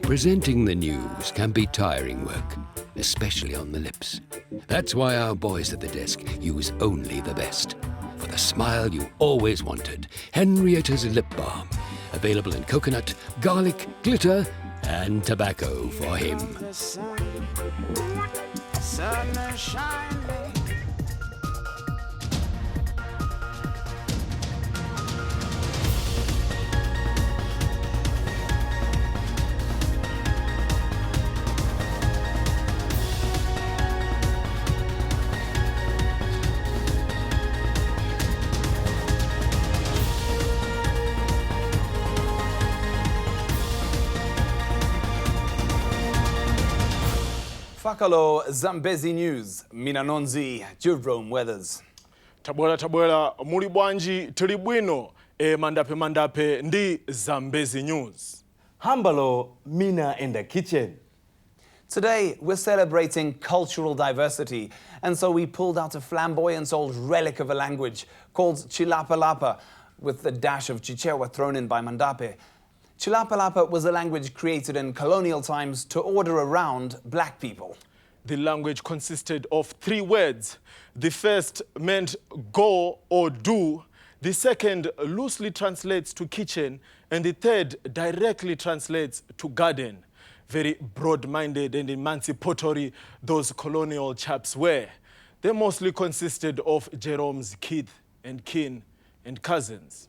Presenting the news can be tiring work, especially on the lips. That's why our boys at the desk use only the best. For the smile you always wanted, Henrietta's Lip Balm. Available in coconut, garlic, glitter, and tobacco for him. Fakalo Zambezi News, Minanonzi, Jerome Weathers. Tabwela muli bwanji tuli bwino mandape ndi Zambezi News. Hambalo, Mina in the kitchen. Today we're celebrating cultural diversity, and so we pulled out a flamboyant old relic of a language called Chilapa-Lapa, with a dash of Chichewa thrown in by Mandape. Chilapa-Lapa was a language created in colonial times to order around black people. The language consisted of 3 words. The first meant go or do. The second loosely translates to kitchen. And the third directly translates to garden. Very broad-minded and emancipatory those colonial chaps were. They mostly consisted of Jerome's kith and kin and cousins.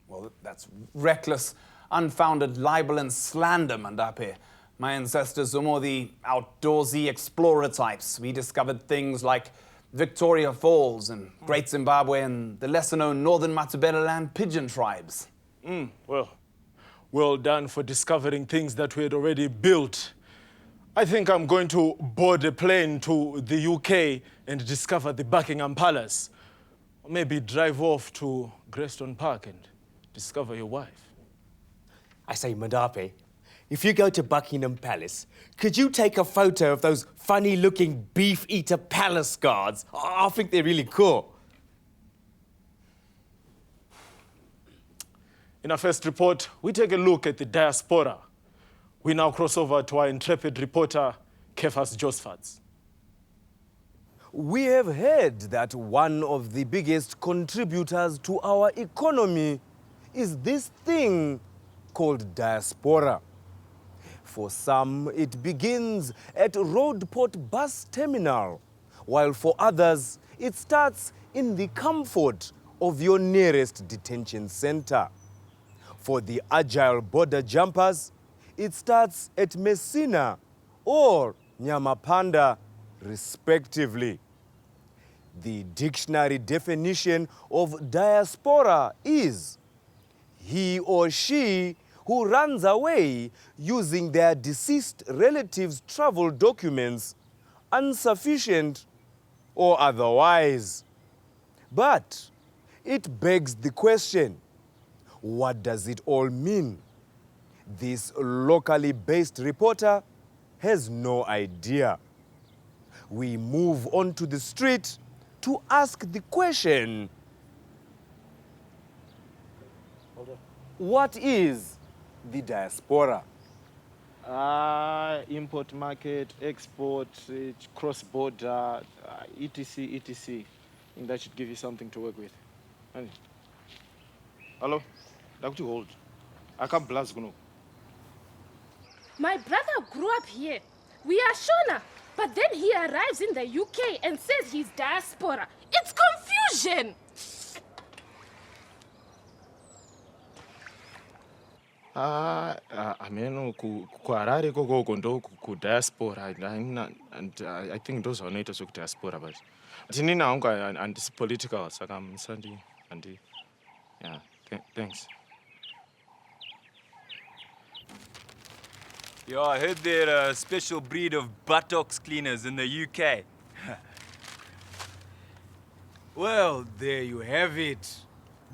Well, that's reckless, unfounded libel and slander, Mandape. My ancestors were more the outdoorsy explorer types. We discovered things like Victoria Falls and Great Zimbabwe and the lesser-known northern Matabeleland pigeon tribes. Well done for discovering things that we had already built. I think I'm going to board a plane to the UK and discover the Buckingham Palace. Or maybe drive off to Greystone Park and discover your wife. I say, Mandape, if you go to Buckingham Palace, could you take a photo of those funny-looking beef-eater palace guards? I think they're really cool. In our first report, we take a look at the diaspora. We now cross over to our intrepid reporter, Kefas Josfats. We have heard that one of the biggest contributors to our economy is this thing called diaspora. For some, it begins at Roadport Bus Terminal, while for others, it starts in the comfort of your nearest detention center. For the agile border jumpers, it starts at Messina or Nyamapanda, respectively. The dictionary definition of diaspora is he or she who runs away using their deceased relatives' travel documents, insufficient or otherwise. But it begs the question, what does it all mean? This locally based reporter has no idea. We move on to the street to ask the question, what is the diaspora? Import market, export, cross-border, etc, etc. I think that should give you something to work with. Hello? Dr. Hold. I can't blast Guno. My brother grew up here. We are Shona. But then he arrives in the UK and says he's diaspora. It's confusion! I mean, Harare go ku diaspora, and I think those are not diaspora, but Tinina and it's political, Sakam Sandy, and yeah, thanks. Yeah, I heard they're a special breed of buttocks cleaners in the UK. Well, there you have it.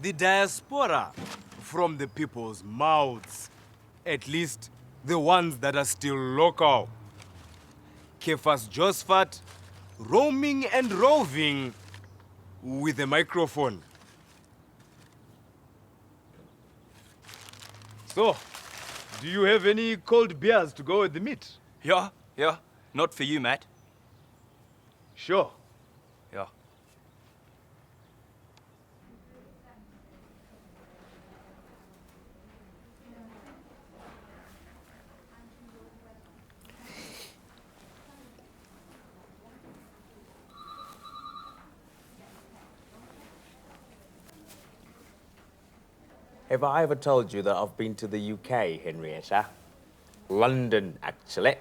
The diaspora from the people's mouths. At least the ones that are still local. Kefas Josfat, roaming and roving with a microphone. So, Do you have any cold beers to go with the meat? Yeah, yeah. Not for you, Matt. Sure. Yeah. Have I ever told you that I've been to the UK, Henrietta? London, actually.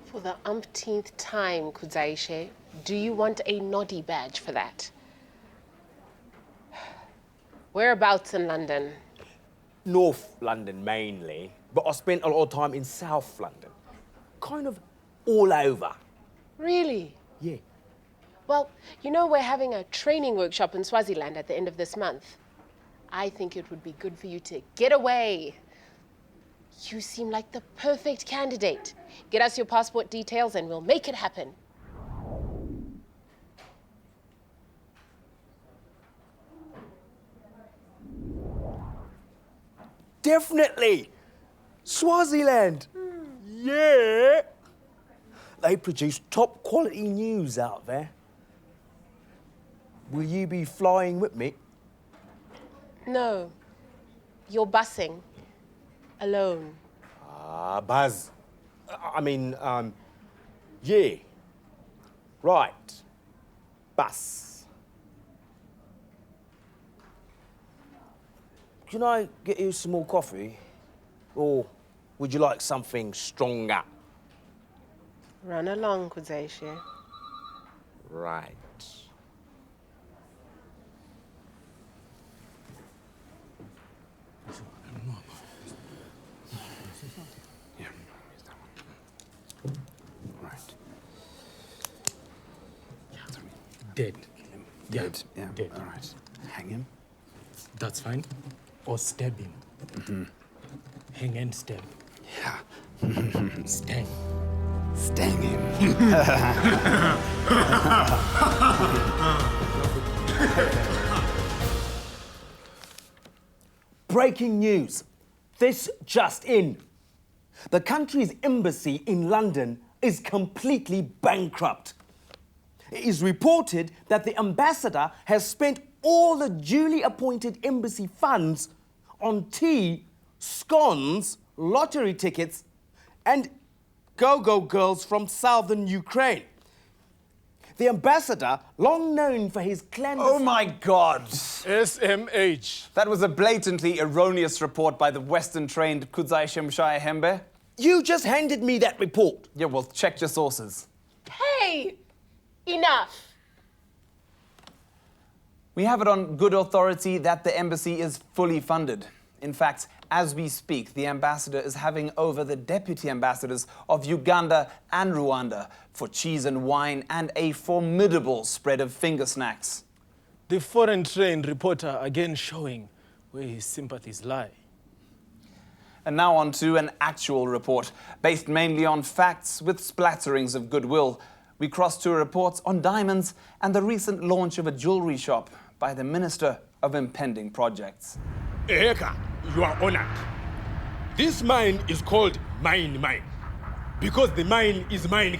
For the umpteenth time, Kuzaishe, do you want a noddy badge for that? Whereabouts in London? North London mainly, but I spent a lot of time in South London. Kind of all over. Really? Yeah. Well, you know we're having a training workshop in Swaziland at the end of this month. I think it would be good for you to get away. You seem like the perfect candidate. Get us your passport details and we'll make it happen. Definitely! Swaziland! Yeah! They produce top quality news out there. Will you be flying with me? No, you're busing. Alone. Buzz. Yeah. Right. Bus. Can I get you some more coffee? Or would you like something stronger? Run along, Kuzaishe. Right. Dead. Dead. Yeah. Dead. All right. Hang him. That's fine. Or stab him. Hang and stab. Yeah. Stang. Stang him. Breaking news. This just in. The country's embassy in London is completely bankrupt. It is reported that the ambassador has spent all the duly appointed embassy funds on tea, scones, lottery tickets, and go-go girls from southern Ukraine. The ambassador, long known for his clandestine... Oh my God! SMH. That was a blatantly erroneous report by the Western-trained Kuzaishe Mshaya Hembe. You just handed me that report. Yeah, well, check your sources. Hey! Enough! We have it on good authority that the embassy is fully funded. In fact, as we speak, the ambassador is having over the deputy ambassadors of Uganda and Rwanda for cheese and wine and a formidable spread of finger snacks. The foreign-trained reporter again showing where his sympathies lie. And now on to an actual report, based mainly on facts with splatterings of goodwill. We cross to reports on diamonds and the recent launch of a jewelry shop by the Minister of Impending Projects. Eka, you are honored. This mine is called Mine Mine because the mine is mine.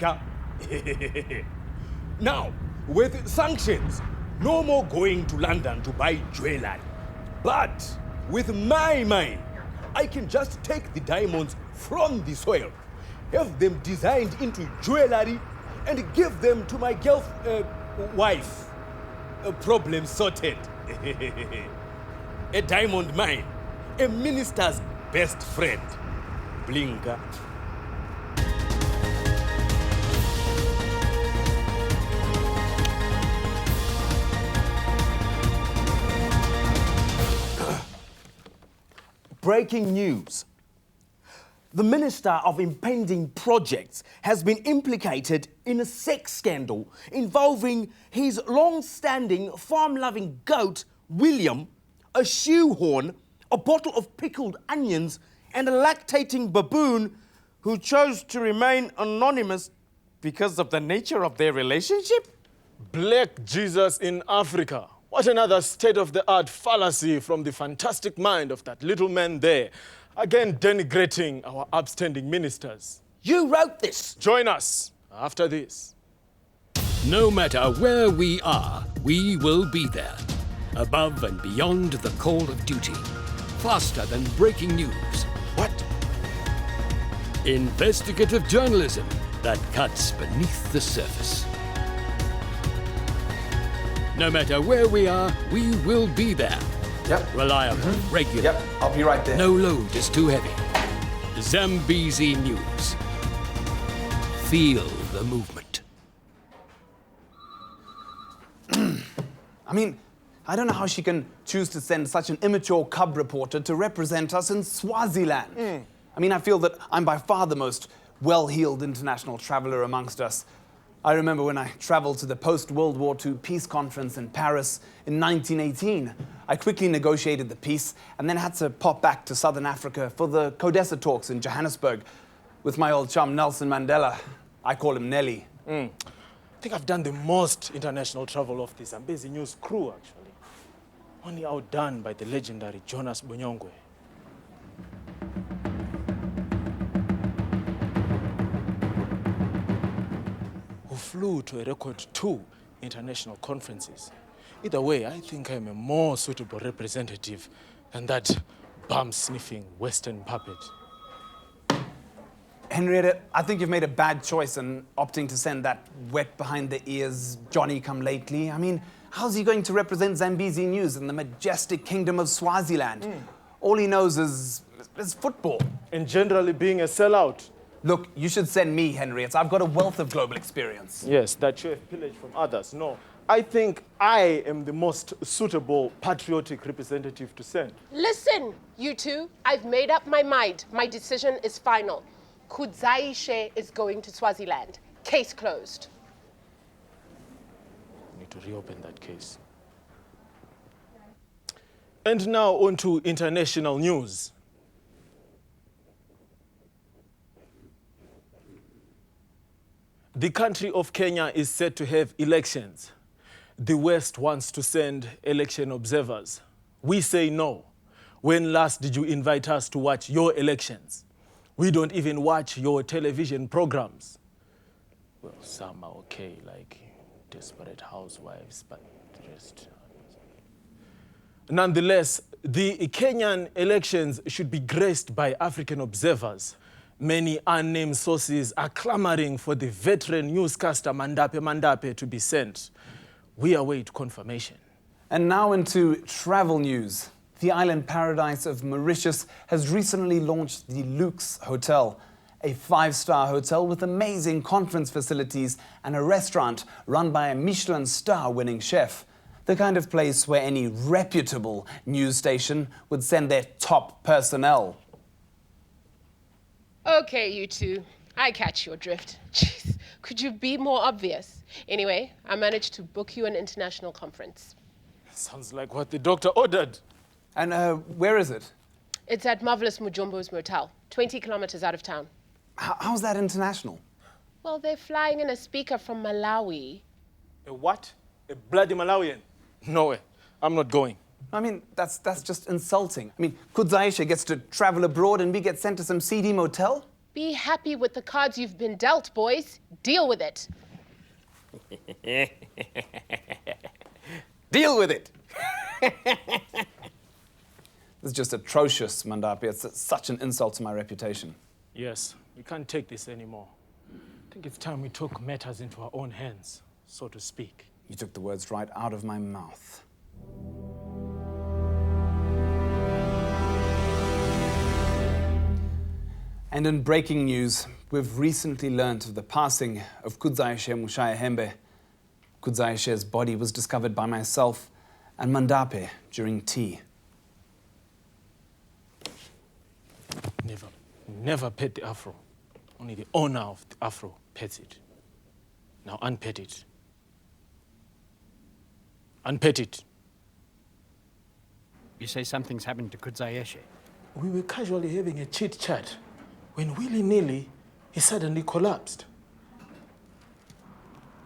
Now, with sanctions, no more going to London to buy jewelry. But with my mine, I can just take the diamonds from the soil, have them designed into jewelry, and give them to my wife. Problem sorted. A diamond mine, a minister's best friend. Blinker. Breaking news. The Minister of Impending Projects has been implicated in a sex scandal involving his long-standing farm-loving goat, William, a shoehorn, a bottle of pickled onions, and a lactating baboon who chose to remain anonymous because of the nature of their relationship? Black Jesus in Africa. What another state-of-the-art fallacy from the fantastic mind of that little man there. again denigrating our upstanding ministers. You wrote this. Join us after this. No matter where we are, we will be there. Above and beyond the call of duty. Faster than breaking news. What? Investigative journalism that cuts beneath the surface. No matter where we are, we will be there. Yep. Reliable, regular. Yep, I'll be right there. No load is too heavy. Zambezi News. Feel the movement. I mean, I don't know how she can choose to send such an immature cub reporter to represent us in Swaziland. I mean, I feel that I'm by far the most well-heeled international traveler amongst us. I remember when I traveled to the post-World War II peace conference in Paris in 1918. I quickly negotiated the peace and then had to pop back to Southern Africa for the CODESA talks in Johannesburg with my old chum Nelson Mandela. I call him Nelly. I think I've done the most international travel of the Zambezi News crew, actually. Only outdone by the legendary Jonas Bunyongwe. Who flew to a record 2 international conferences. Either way, I think I'm a more suitable representative than that bum-sniffing Western puppet. Henrietta, I think you've made a bad choice in opting to send that wet-behind-the-ears Johnny-come-lately. I mean, how's he going to represent Zambezi News in the majestic kingdom of Swaziland? All he knows is football. And generally being a sellout. Look, you should send me, Henrietta. I've got a wealth of global experience. Yes, that you have pillaged from others. No, I think I am the most suitable patriotic representative to send. Listen, you two, I've made up my mind. My decision is final. Kudzaishe is going to Swaziland. Case closed. We need to reopen that case. And now on to international news. The country of Kenya is set to have elections. The West wants to send election observers. We say no. When last did you invite us to watch your elections? We don't even watch your television programs. Well, some are okay, like Desperate Housewives, but the rest... Nonetheless, the Kenyan elections should be graced by African observers. Many unnamed sources are clamoring for the veteran newscaster Mandape to be sent. We await confirmation. And now into travel news. The island paradise of Mauritius has recently launched the Luxe Hotel, a 5-star hotel with amazing conference facilities and a restaurant run by a Michelin star-winning chef. The kind of place where any reputable news station would send their top personnel. Okay, you two. I catch your drift. Jeez, could you be more obvious? Anyway, I managed to book you an international conference. Sounds like what the doctor ordered. And where is it? It's at Marvelous Mujumbo's Motel, 20 kilometers out of town. How's that international? Well, they're flying in a speaker from Malawi. A what? A bloody Malawian? No way. I'm not going. I mean, that's just insulting. I mean, Kudzaishe gets to travel abroad and we get sent to some seedy motel? Be happy with the cards you've been dealt, boys. Deal with it. Deal with it. This is just atrocious, Mandape. It's such an insult to my reputation. Yes, we can't take this anymore. I think it's time we took matters into our own hands, so to speak. You took the words right out of my mouth. And in breaking news, we've recently learnt of the passing of Kudzaishe Mushayahembe. Kudzaishe's body was discovered by myself and Mandape during tea. Never pet the afro. Only the owner of the afro pets it. Now unpet it. Unpet it. You say something's happened to Kudzaishe? We were casually having a chit-chat when willy-nilly he suddenly collapsed.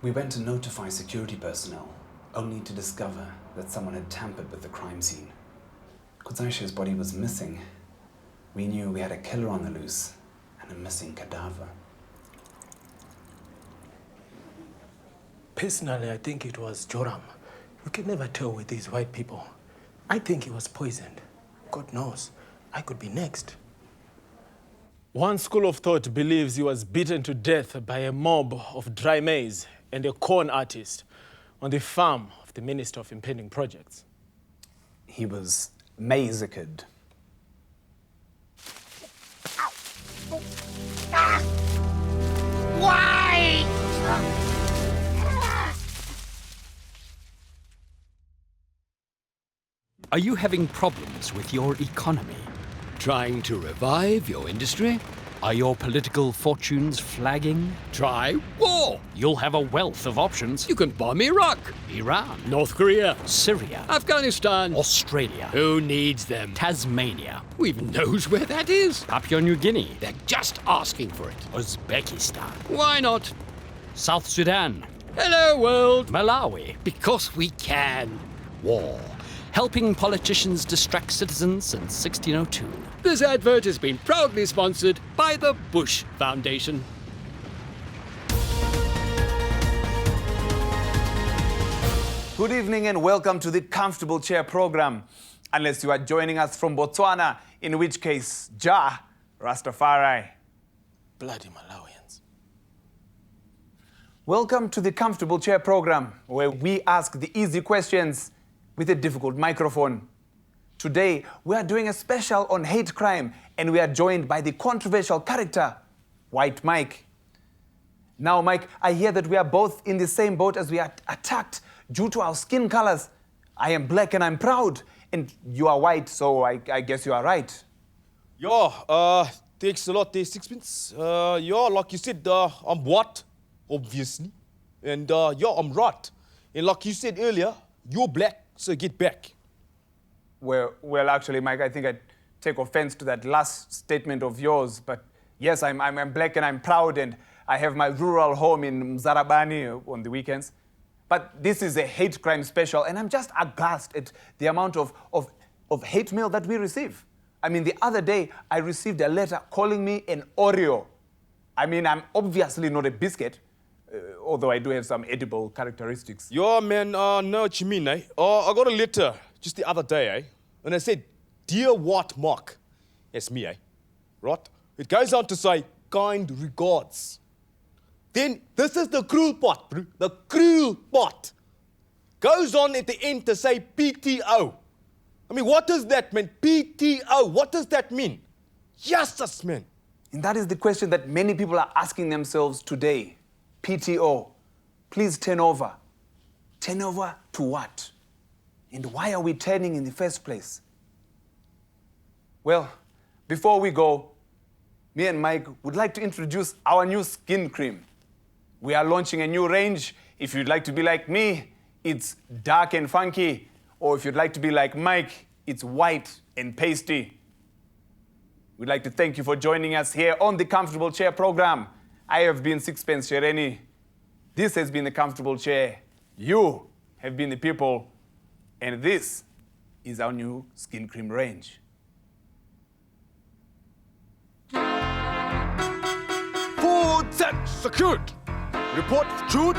We went to notify security personnel, only to discover that someone had tampered with the crime scene. Kudzaishe's body was missing, we knew we had a killer on the loose and a missing cadaver. Personally, I think it was Joram. You can never tell with these white people. I think he was poisoned. God knows, I could be next. One school of thought believes he was beaten to death by a mob of dry maize and a corn artist on the farm of the Minister of Impending Projects. He was massacred. Why? Are you having problems with your economy? Trying to revive your industry? Are your political fortunes flagging? Try war! You'll have a wealth of options. You can bomb Iraq, Iran, North Korea, Syria, Afghanistan, Australia. Who needs them? Tasmania. Who even knows where that is? Papua New Guinea. They're just asking for it. Uzbekistan. Why not? South Sudan. Hello, world. Malawi. Because we can. War. Helping politicians distract citizens since 1602. This advert has been proudly sponsored by the Bush Foundation. Good evening and welcome to the Comfortable Chair program. Unless you are joining us from Botswana, in which case, Ja Rastafari. Bloody Malawians. Welcome to the Comfortable Chair program, where we ask the easy questions with a difficult microphone. Today, we are doing a special on hate crime, and we are joined by the controversial character, White Mike. Now, Mike, I hear that we are both in the same boat as we are attacked due to our skin colors. I am black and I'm proud, and you are white, so I guess you are right. Yeah, thanks a lot there, Sixpence. Yeah, like you said, I'm white, obviously. And yeah, I'm right. And like you said earlier, you're black. So get back. Well, actually, Mike, I think I take offense to that last statement of yours. But yes, I'm black and I'm proud, and I have my rural home in Mzarabani on the weekends. But this is a hate crime special, and I'm just aghast at the amount of hate mail that we receive. I mean, the other day, I received a letter calling me an Oreo. I mean, I'm obviously not a biscuit. Although I do have some edible characteristics. Yeah, man, know what you mean, eh? I got a letter just the other day, eh? And it said, "Dear White Mark." That's me, eh? Right? It goes on to say, "Kind regards." Then, this is the cruel part, bro. The cruel part. Goes on at the end to say PTO. I mean, what does that mean? PTO, what does that mean? Justice, man. And that is the question that many people are asking themselves today. PTO, please turn over. Turn over to what? And why are we turning in the first place? Well, before we go, me and Mike would like to introduce our new skin cream. We are launching a new range. If you'd like to be like me, it's dark and funky. Or if you'd like to be like Mike, it's white and pasty. We'd like to thank you for joining us here on the Comfortable Chair program. I have been Sixpence Shereni. This has been the Comfortable Chair. You have been the people. And this is our new skin cream range. Food set secured. Report truth.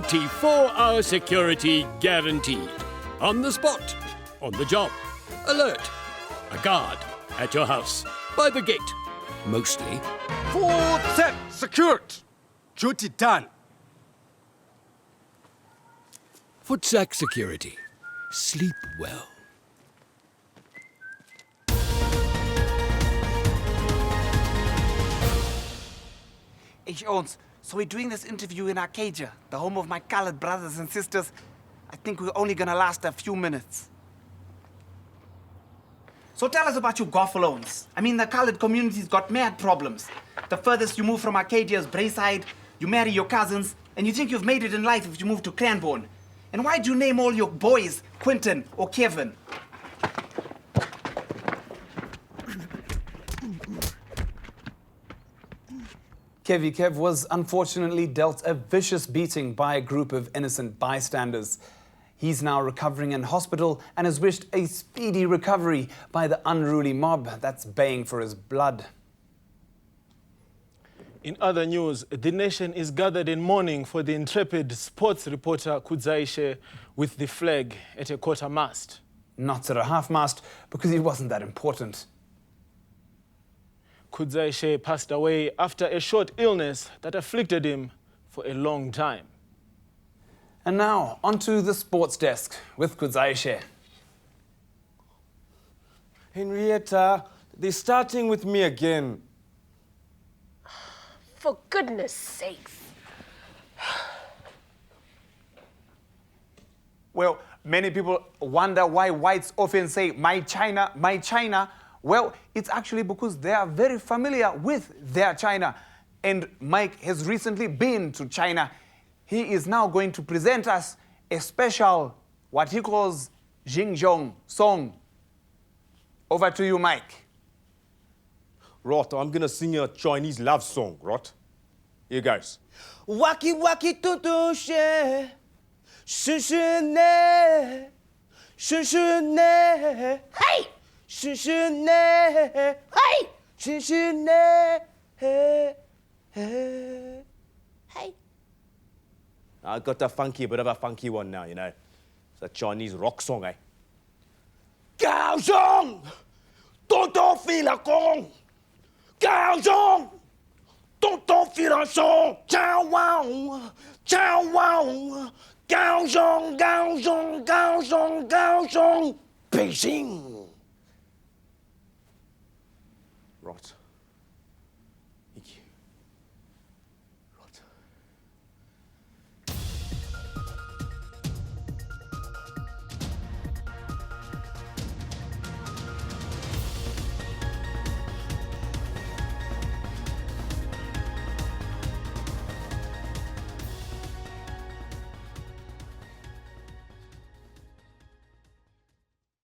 "24-hour security guaranteed. On the spot, on the job, alert. A guard at your house, by the gate, mostly. Food set secured. Duty done. Footsack security. Sleep well. Hey, Owens, so we're doing this interview in Arcadia, the home of my colored brothers and sisters. I think we're only gonna last a few minutes. So tell us about your Goffalones. I mean, the colored community's got mad problems. The furthest you move from Arcadia is Brayside, you marry your cousins, and you think you've made it in life if you move to Cranbourne. And why do you name all your boys Quentin or Kevin? Kevy Kev was unfortunately dealt a vicious beating by a group of innocent bystanders. He's now recovering in hospital and has wished a speedy recovery by the unruly mob that's baying for his blood. In other news, the nation is gathered in mourning for the intrepid sports reporter Kudzaishe with the flag at a quarter-mast. Not at a half-mast, because he wasn't that important. Kudzaishe passed away after a short illness that afflicted him for a long time. And now, onto the sports desk with Kudzaishe. Henrietta, they're starting with me again. For goodness sakes. Well, many people wonder why whites often say, my China, my China. Well, it's actually because they are very familiar with their China. And Mike has recently been to China. He is now going to present us a special, what he calls Xinjiang song. Over to you, Mike. Rot, I'm gonna sing you a Chinese love song, Rot. Here goes. Waki waki tutu she, shun shun ne, shun shun ne, hey, shun shun ne, hey, shun shun ne, hey, hey, hey. I got a bit of a funky one now, you know. It's a Chinese rock song, eh? Gao Zhong, Toto Fila Kong, Gao Zhong, Toto Fila Song, Chao Wang, Chao Wang, Gao Zhong, Gao Zhong, Gao Zhong, Gao Zhong, Beijing.